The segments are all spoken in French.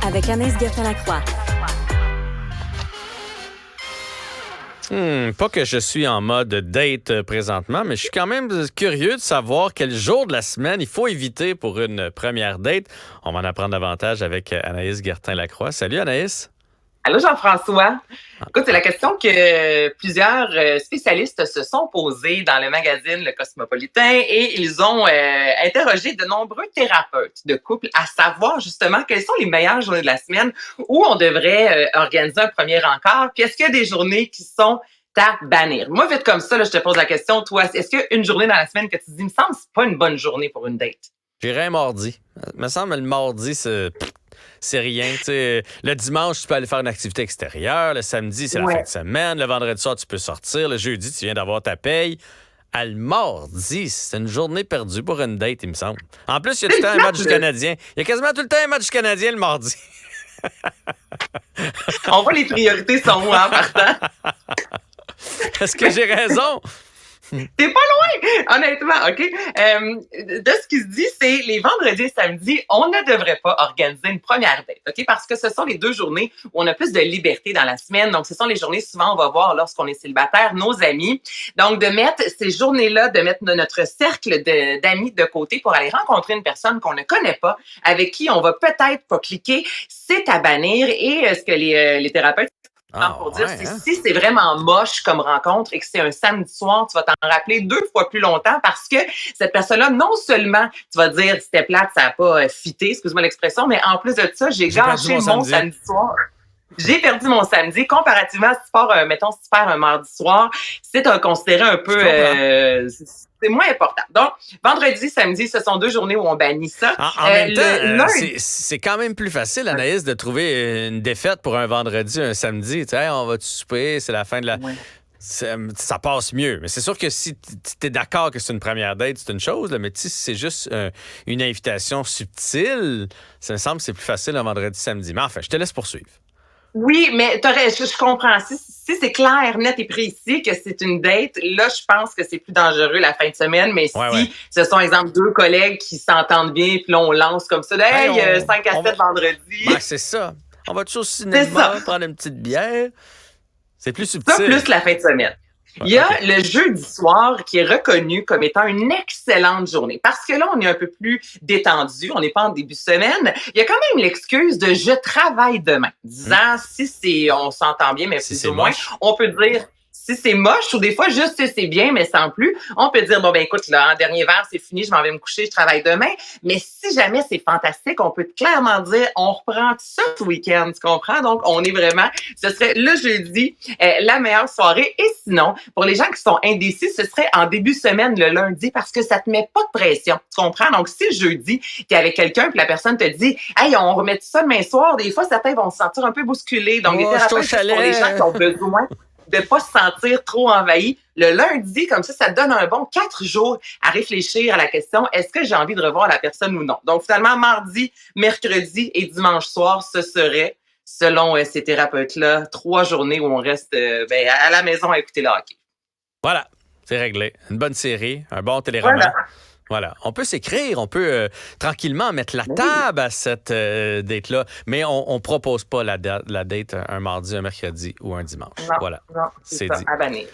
avec Anaïs Gertin-Lacroix. Pas que je suis en mode date présentement, mais je suis quand même curieux de savoir quel jour de la semaine il faut éviter pour une première date. On va en apprendre davantage avec Anaïs Gertin-Lacroix. Salut Anaïs. Allô Jean-François. Écoute, c'est la question que plusieurs spécialistes se sont posés dans le magazine Le Cosmopolitain et ils ont interrogé de nombreux thérapeutes de couple à savoir justement quelles sont les meilleures journées de la semaine où on devrait organiser un premier encart. Puis est-ce qu'il y a des journées qui sont à bannir? Moi, vite comme ça, là, je te pose la question, toi, est-ce qu'il y a une journée dans la semaine que tu te dis, il me semble que c'est pas une bonne journée pour une date? J'irais un mardi. Il me semble que le mardi, c'est rien. T'sais. Le dimanche, tu peux aller faire une activité extérieure. Le samedi, c'est la fin de semaine. Le vendredi soir, tu peux sortir. Le jeudi, tu viens d'avoir ta paye. Le mardi, c'est une journée perdue pour une date, il me semble. En plus, il y a tout le temps un match du Canadien. Il y a quasiment tout le temps un match du Canadien le mardi. On voit les priorités sont où en partant. Est-ce que j'ai raison? T'es pas loin, honnêtement, OK? De ce qui se dit, c'est les vendredis et samedis, on ne devrait pas organiser une première date, OK? Parce que ce sont les deux journées où on a plus de liberté dans la semaine. Donc, ce sont les journées, souvent, on va voir lorsqu'on est célibataire, nos amis. Donc, de mettre ces journées-là, de mettre notre cercle d'amis de côté pour aller rencontrer une personne qu'on ne connaît pas, avec qui on va peut-être pas cliquer, c'est à bannir. Et ce que les thérapeutes pour dire, si c'est vraiment moche comme rencontre et que c'est un samedi soir, tu vas t'en rappeler 2 fois plus longtemps parce que cette personne-là, non seulement tu vas dire c'était plate, ça n'a pas fité, excuse-moi l'expression, mais en plus de ça, j'ai gâché mon samedi soir. J'ai perdu mon samedi. Comparativement, si tu pars, mettons, si tu perds un mardi soir, c'est considéré un peu... c'est moins important. Donc, vendredi, samedi, ce sont 2 journées où on bannit ça. En même temps, c'est quand même plus facile, Anaïs, de trouver une défaite pour un vendredi, un samedi. Tu sais, on va te souper, c'est la fin de la... Ouais. Ça passe mieux. Mais c'est sûr que si tu es d'accord que c'est une première date, c'est une chose, là, mais si c'est juste une invitation subtile, ça me semble que c'est plus facile un vendredi, samedi. Mais enfin, je te laisse poursuivre. Oui, mais je comprends. Si c'est clair, net et précis que c'est une date, là, je pense que c'est plus dangereux la fin de semaine. Mais ce sont, exemple, 2 collègues qui s'entendent bien, puis là, on lance comme ça, 5 à 7 vendredi. Ben, c'est ça. On va toujours au cinéma, prendre une petite bière. C'est plus subtil. Ça, plus la fin de semaine. Il y a le jeudi soir qui est reconnu comme étant une excellente journée. Parce que là, on est un peu plus détendu, on n'est pas en début de semaine. Il y a quand même l'excuse de « je travaille demain ». Disant, si on s'entend bien, mais plus ou moins, on peut dire... Si c'est moche ou des fois juste si c'est bien, mais sans plus, on peut dire, bon, ben écoute, là, en dernier verre, c'est fini, je m'en vais me coucher, je travaille demain. Mais si jamais c'est fantastique, on peut clairement dire, on reprend ça ce week-end, tu comprends? Donc, on est vraiment, ce serait le jeudi, la meilleure soirée. Et sinon, pour les gens qui sont indécis, ce serait en début de semaine, le lundi, parce que ça te met pas de pression, tu comprends? Donc, si le jeudi, t'es avec quelqu'un puis la personne te dit, hey, on remet ça demain soir, des fois, certains vont se sentir un peu bousculés. Donc, les thérapeutes, pour les gens qui ont besoin de pas se sentir trop envahi. Le lundi, comme ça te donne un bon 4 jours à réfléchir à la question, est-ce que j'ai envie de revoir la personne ou non? Donc, finalement, mardi, mercredi et dimanche soir, ce serait, selon ces thérapeutes-là, 3 journées où on reste à la maison à écouter le hockey. Voilà, c'est réglé. Une bonne série, un bon téléroman. Voilà. On peut s'écrire, on peut tranquillement mettre la table à cette date-là, mais on propose pas la date un mardi, un mercredi ou un dimanche. Non, voilà, non, c'est ça, dit. À bannir.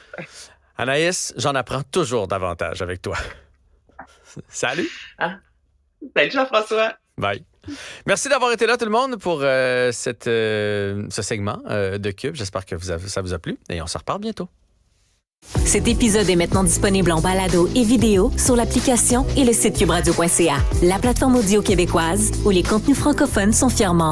Anaïs, j'en apprends toujours davantage avec toi. Salut! Salut Jean-François! Bye! Merci d'avoir été là, tout le monde, pour ce segment de Cube. J'espère que ça vous a plu et on se reparle bientôt. Cet épisode est maintenant disponible en balado et vidéo sur l'application et le site cubradio.ca, la plateforme audio québécoise où les contenus francophones sont fièrement